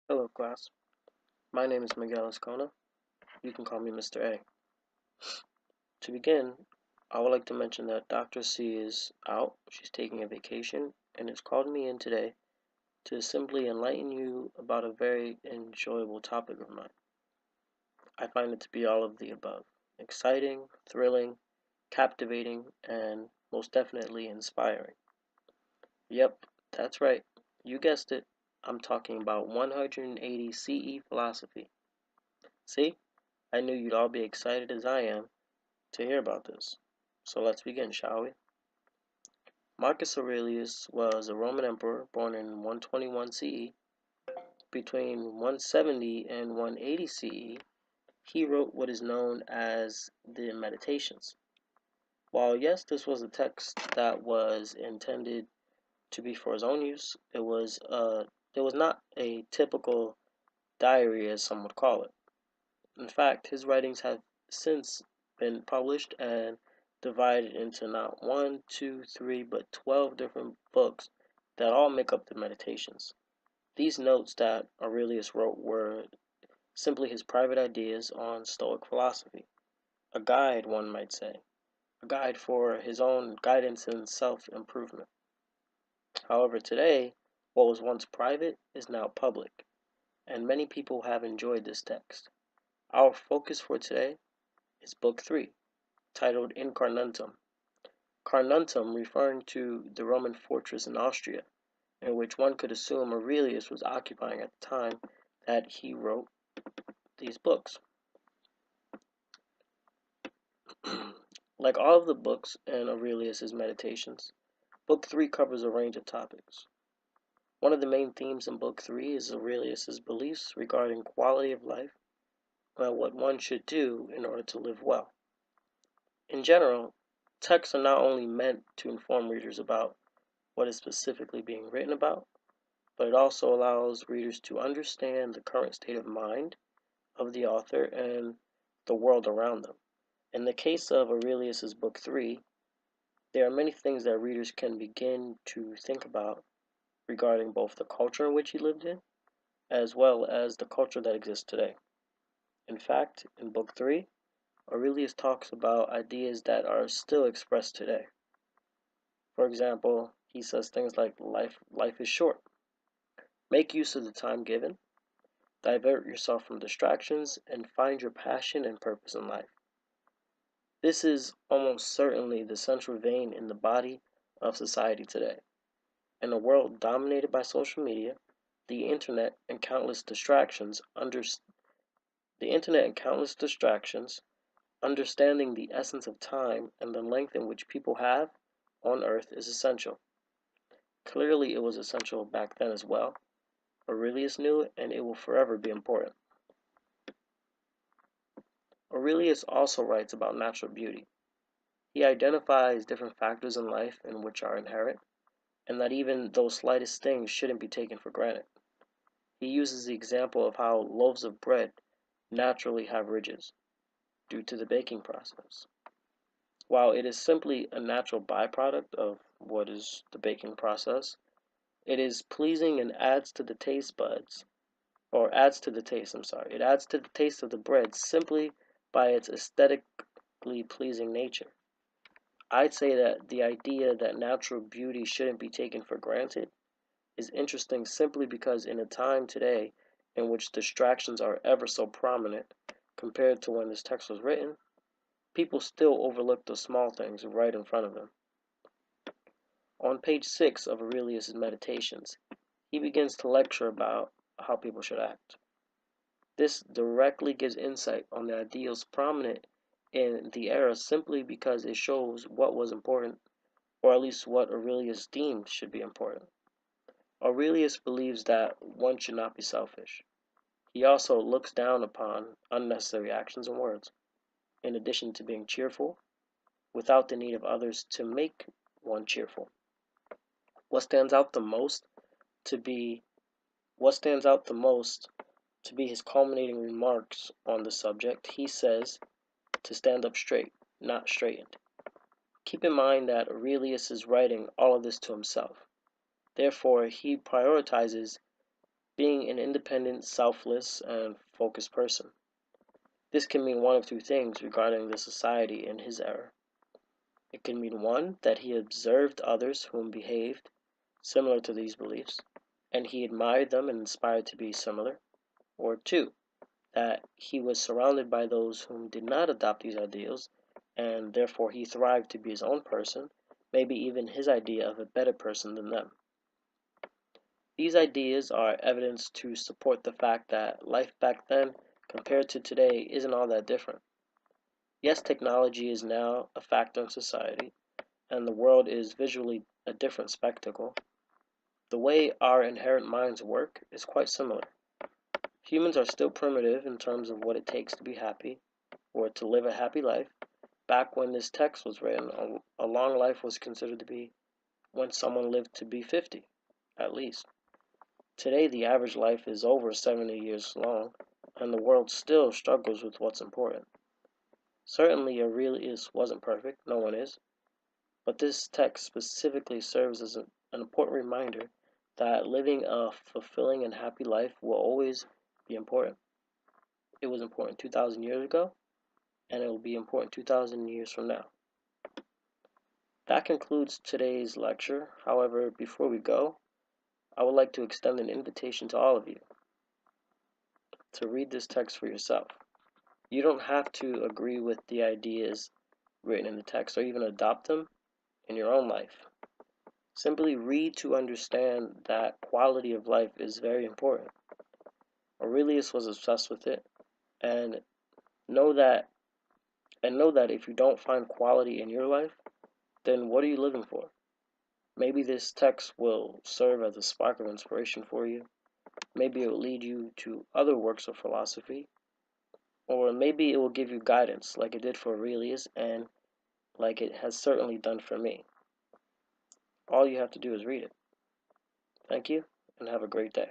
Hello, class. My name is Miguel Escona. You can call me Mr. A. To begin, I would like to mention that Dr. C is out. She's taking a vacation and has called me in today to simply enlighten you about a very enjoyable topic of mine. I find it to be all of the above: exciting, thrilling, captivating, and most definitely inspiring. Yep, that's right. You guessed it. I'm talking about 180 CE philosophy. See? I knew you'd all be excited as I am to hear about this. So let's begin, shall we? Marcus Aurelius was a Roman emperor born in 121 CE. Between 170 and 180 CE, he wrote what is known as the Meditations. While, yes, this was a text that was intended to be for his own use, it was not a typical diary as some would call it. In fact, his writings have since been published and divided into not one, two, three, but 12 different books that all make up the Meditations. These notes that Aurelius wrote were simply his private ideas on Stoic philosophy, a guide, one might say, a guide for his own guidance and self improvement. However, today, what was once private is now public, and many people have enjoyed this text. Our focus for today is Book 3, titled Incarnuntum. Carnuntum referring to the Roman fortress in Austria, in which one could assume Aurelius was occupying at the time that he wrote these books. Like all of the books in Aurelius's Meditations, Book 3 covers a range of topics. One of the main themes in Book 3 is Aurelius's beliefs regarding quality of life and what one should do in order to live well. In general, texts are not only meant to inform readers about what is specifically being written about, but it also allows readers to understand the current state of mind of the author and the world around them. In the case of Aurelius's Book 3, there are many things that readers can begin to think about regarding both the culture in which he lived in, as well as the culture that exists today. In fact, in Book 3, Aurelius talks about ideas that are still expressed today. For example, he says things like life is short. Make use of the time given, divert yourself from distractions, and find your passion and purpose in life. This is almost certainly the central vein in the body of society today. In a world dominated by social media, the internet and countless distractions, understanding the essence of time and the length in which people have on earth is essential. Clearly, it was essential back then as well. Aurelius knew it, and it will forever be important. Aurelius also writes about natural beauty. He identifies different factors in life in which are inherent, and that even those slightest things shouldn't be taken for granted. He uses the example of how loaves of bread naturally have ridges due to the baking process. While it is simply a natural byproduct of what is the baking process, it is pleasing and adds to the taste buds, or adds to the taste, I'm sorry. It adds to the taste of the bread simply by its aesthetically pleasing nature. I'd say that the idea that natural beauty shouldn't be taken for granted is interesting simply because in a time today in which distractions are ever so prominent compared to when this text was written, people still overlook the small things right in front of them. On page 6 of Aurelius' Meditations, he begins to lecture about how people should act. This directly gives insight on the ideals prominent in the era simply because it shows what was important, or at least what Aurelius deemed should be important. Aurelius believes that one should not be selfish. He also looks down upon unnecessary actions and words, in addition to being cheerful, without the need of others to make one cheerful. What stands out the most to be what stands out the most to be his culminating remarks on the subject. He says to stand up straight, not straightened. Keep in mind that Aurelius is writing all of this to himself. Therefore, he prioritizes being an independent, selfless, and focused person. This can mean one of two things regarding the society in his era. It can mean one, that he observed others whom behaved similar to these beliefs, and he admired them and inspired to be similar. Or two, that he was surrounded by those whom did not adopt these ideals, and therefore he thrived to be his own person, maybe even his idea of a better person than them. These ideas are evidence to support the fact that life back then compared to today isn't all that different. Yes, technology is now a factor in society, and the world is visually a different spectacle. The way our inherent minds work is quite similar. Humans are still primitive in terms of what it takes to be happy, or to live a happy life. Back when this text was written, a long life was considered to be when someone lived to be 50, at least. Today, the average life is over 70 years long, and the world still struggles with what's important. Certainly, Aurelius wasn't perfect, no one is, but this text specifically serves as an important reminder that living a fulfilling and happy life will always be important. It was important 2,000 years ago, and it will be important 2,000 years from now. That concludes today's lecture. However, before we go, I would like to extend an invitation to all of you to read this text for yourself. You don't have to agree with the ideas written in the text or even adopt them in your own life. Simply read to understand that quality of life is very important. Aurelius was obsessed with it, and know that know that if you don't find quality in your life, then what are you living for? Maybe this text will serve as a spark of inspiration for you. Maybe it will lead you to other works of philosophy, or maybe it will give you guidance like it did for Aurelius and like it has certainly done for me. All you have to do is read it. Thank you, and have a great day.